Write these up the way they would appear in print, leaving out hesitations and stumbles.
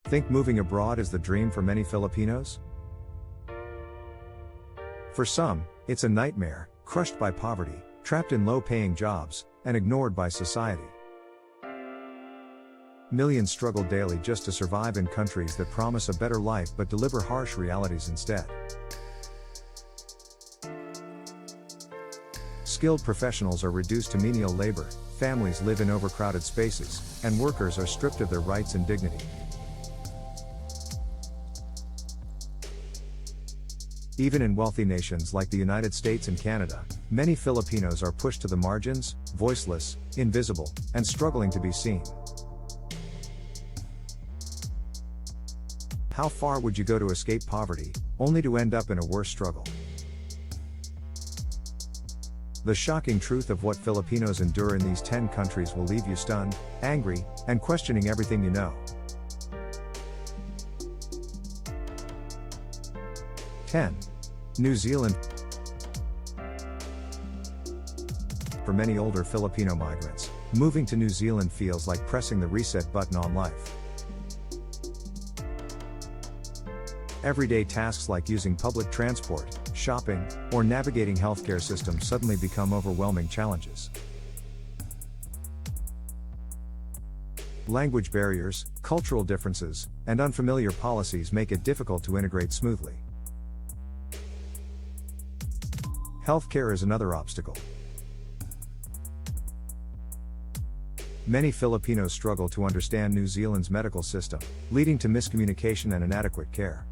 Think moving abroad is the dream for many Filipinos? For some, it's a nightmare, crushed by poverty, trapped in low-paying jobs, and ignored by society. Millions struggle daily just to survive in countries that promise a better life but deliver harsh realities instead. Skilled professionals are reduced to menial labor, families live in overcrowded spaces, and workers are stripped of their rights and dignity. Even in wealthy nations like the United States and Canada, many Filipinos are pushed to the margins, voiceless, invisible, and struggling to be seen. How far would you go to escape poverty, only to end up in a worse struggle? The shocking truth of what Filipinos endure in these 10 countries will leave you stunned, angry, and questioning everything you know. 10. New Zealand. For many older Filipino migrants, moving to New Zealand feels like pressing the reset button on life. Everyday tasks like using public transport, shopping, or navigating healthcare systems suddenly become overwhelming challenges. Language barriers, cultural differences, and unfamiliar policies make it difficult to integrate smoothly. Healthcare is another obstacle. Many Filipinos struggle to understand New Zealand's medical system, leading to miscommunication and inadequate care.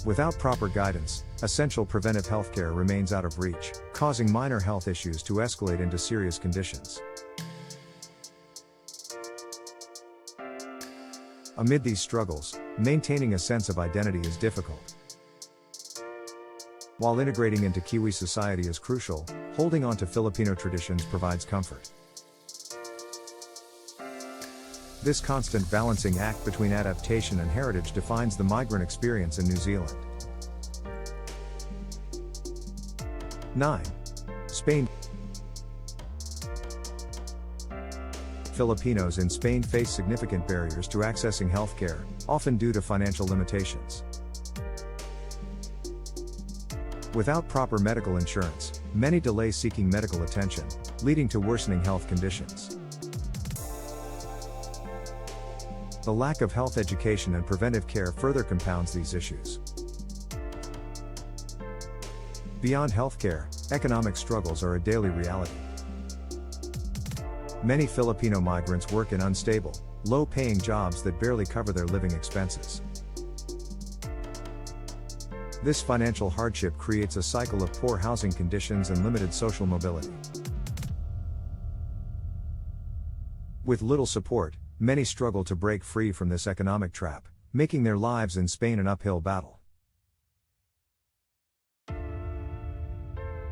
Without proper guidance, essential preventive healthcare remains out of reach, causing minor health issues to escalate into serious conditions. Amid these struggles, maintaining a sense of identity is difficult. While integrating into Kiwi society is crucial, holding on to Filipino traditions provides comfort. This constant balancing act between adaptation and heritage defines the migrant experience in New Zealand. 9. Spain. Filipinos in Spain face significant barriers to accessing healthcare, often due to financial limitations. Without proper medical insurance, many delay seeking medical attention, leading to worsening health conditions. The lack of health education and preventive care further compounds these issues. Beyond healthcare, economic struggles are a daily reality. Many Filipino migrants work in unstable, low-paying jobs that barely cover their living expenses. This financial hardship creates a cycle of poor housing conditions and limited social mobility. With little support, many struggle to break free from this economic trap, making their lives in Spain an uphill battle.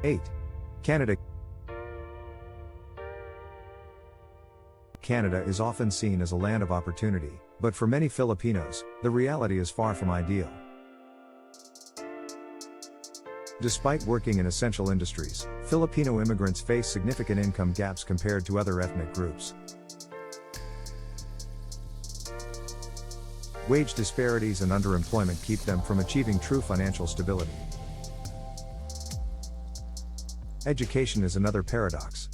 8. Canada. Canada is often seen as a land of opportunity, but for many Filipinos, the reality is far from ideal. Despite working in essential industries, Filipino immigrants face significant income gaps compared to other ethnic groups. Wage disparities and underemployment keep them from achieving true financial stability. Education is another paradox.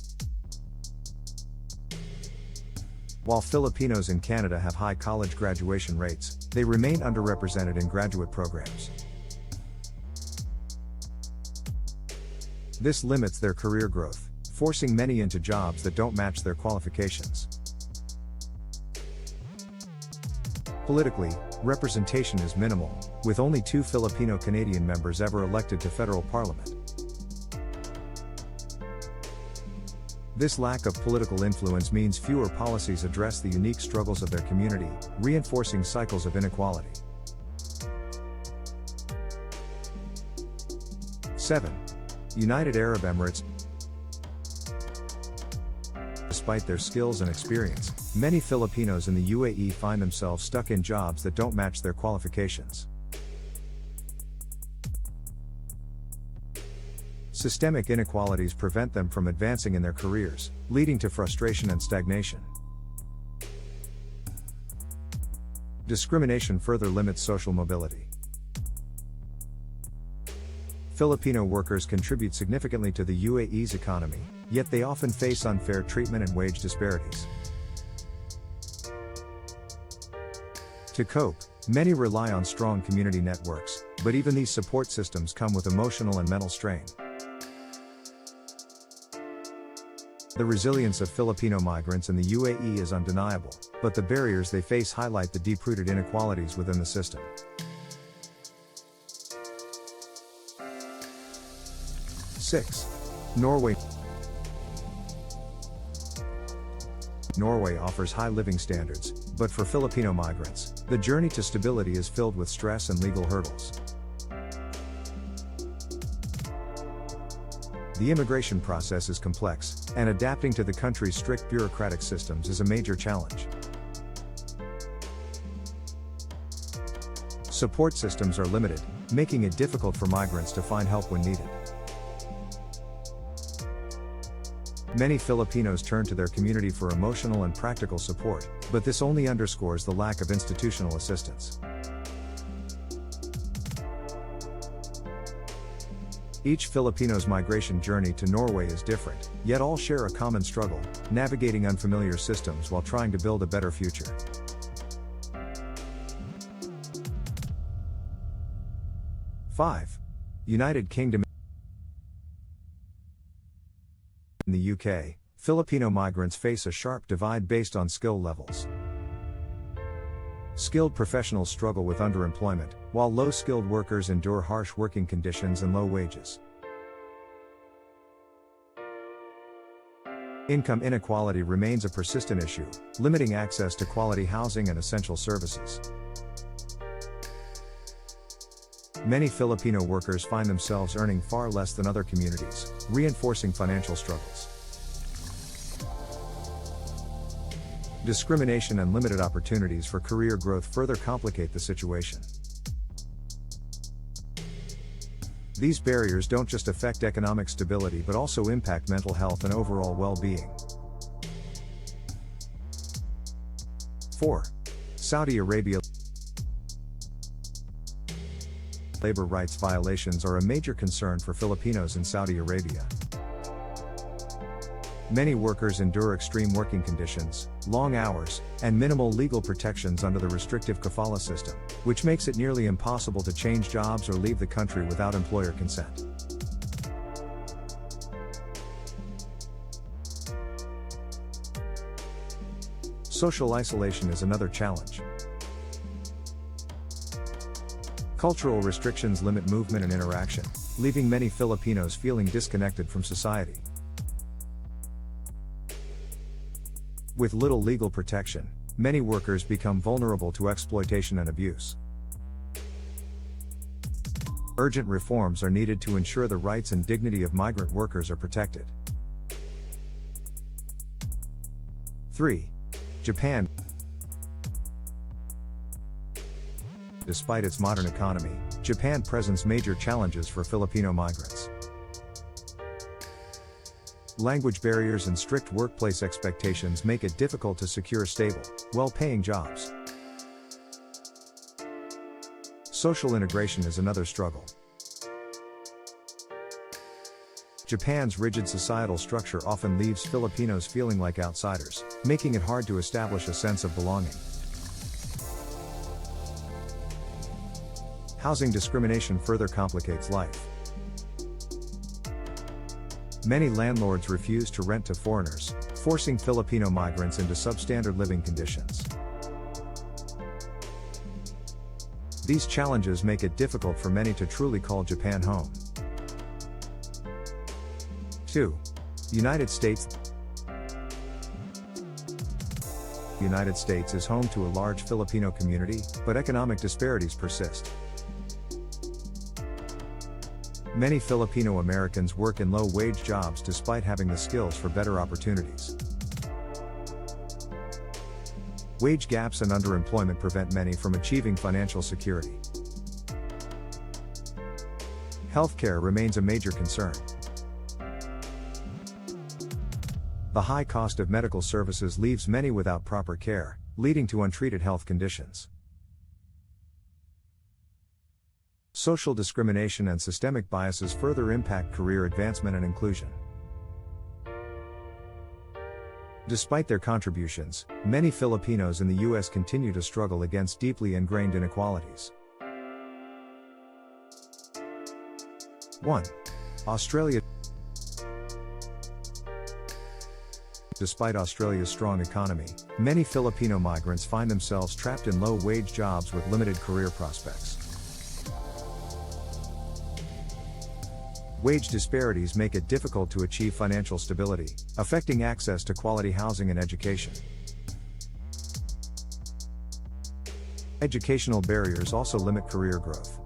While Filipinos in Canada have high college graduation rates, they remain underrepresented in graduate programs. This limits their career growth, forcing many into jobs that don't match their qualifications. Politically, representation is minimal, with only 2 Filipino-Canadian members ever elected to federal parliament. This lack of political influence means fewer policies address the unique struggles of their community, reinforcing cycles of inequality. 7. United Arab Emirates. Despite their skills and experience, many Filipinos in the UAE find themselves stuck in jobs that don't match their qualifications. Systemic inequalities prevent them from advancing in their careers, leading to frustration and stagnation. Discrimination further limits social mobility. Filipino workers contribute significantly to the UAE's economy, yet they often face unfair treatment and wage disparities. To cope, many rely on strong community networks, but even these support systems come with emotional and mental strain. The resilience of Filipino migrants in the UAE is undeniable, but the barriers they face highlight the deep-rooted inequalities within the system. Six. Norway. Norway offers high living standards, but for Filipino migrants, the journey to stability is filled with stress and legal hurdles. The immigration process is complex, and adapting to the country's strict bureaucratic systems is a major challenge. Support systems are limited, making it difficult for migrants to find help when needed. Many Filipinos turn to their community for emotional and practical support, but this only underscores the lack of institutional assistance. Each Filipino's migration journey to Norway is different, yet all share a common struggle, navigating unfamiliar systems while trying to build a better future. Five. United Kingdom. In the UK, Filipino migrants face a sharp divide based on skill levels. Skilled professionals struggle with underemployment, while low-skilled workers endure harsh working conditions and low wages. Income inequality remains a persistent issue, limiting access to quality housing and essential services. Many Filipino workers find themselves earning far less than other communities, reinforcing financial struggles. Discrimination and limited opportunities for career growth further complicate the situation. These barriers don't just affect economic stability but also impact mental health and overall well-being. 4. Saudi Arabia. Labor rights violations are a major concern for Filipinos in Saudi Arabia. Many workers endure extreme working conditions, long hours, and minimal legal protections under the restrictive kafala system, which makes it nearly impossible to change jobs or leave the country without employer consent. Social isolation is another challenge. Cultural restrictions limit movement and interaction, leaving many Filipinos feeling disconnected from society. With little legal protection, many workers become vulnerable to exploitation and abuse. Urgent reforms are needed to ensure the rights and dignity of migrant workers are protected. 3. Japan. Despite its modern economy, Japan presents major challenges for Filipino migrants. Language barriers and strict workplace expectations make it difficult to secure stable, well-paying jobs. Social integration is another struggle. Japan's rigid societal structure often leaves Filipinos feeling like outsiders, making it hard to establish a sense of belonging. Housing discrimination further complicates life. Many landlords refuse to rent to foreigners, forcing Filipino migrants into substandard living conditions. These challenges make it difficult for many to truly call Japan home. 2. United States. The United States is home to a large Filipino community, but economic disparities persist. Many Filipino Americans work in low-wage jobs despite having the skills for better opportunities. Wage gaps and underemployment prevent many from achieving financial security. Healthcare remains a major concern. The high cost of medical services leaves many without proper care, leading to untreated health conditions. Social discrimination and systemic biases further impact career advancement and inclusion. Despite their contributions, many Filipinos in the U.S. continue to struggle against deeply ingrained inequalities. 1. Australia. Despite Australia's strong economy, many Filipino migrants find themselves trapped in low-wage jobs with limited career prospects. Wage disparities make it difficult to achieve financial stability, affecting access to quality housing and education. Educational barriers also limit career growth.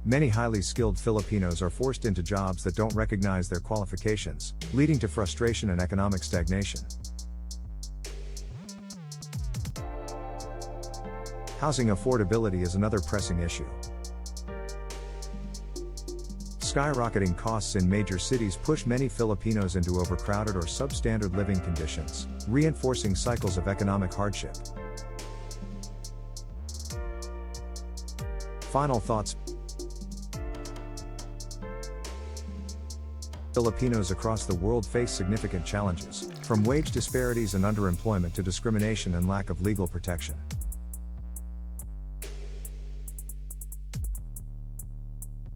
Many highly skilled Filipinos are forced into jobs that don't recognize their qualifications, leading to frustration and economic stagnation. Housing affordability is another pressing issue. Skyrocketing costs in major cities push many Filipinos into overcrowded or substandard living conditions, reinforcing cycles of economic hardship. Final thoughts. Filipinos across the world face significant challenges, from wage disparities and underemployment to discrimination and lack of legal protection.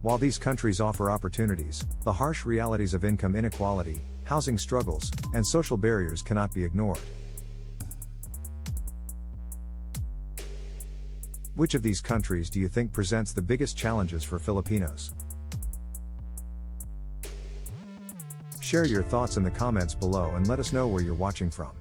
While these countries offer opportunities, the harsh realities of income inequality, housing struggles, and social barriers cannot be ignored. Which of these countries do you think presents the biggest challenges for Filipinos? Share your thoughts in the comments below and let us know where you're watching from.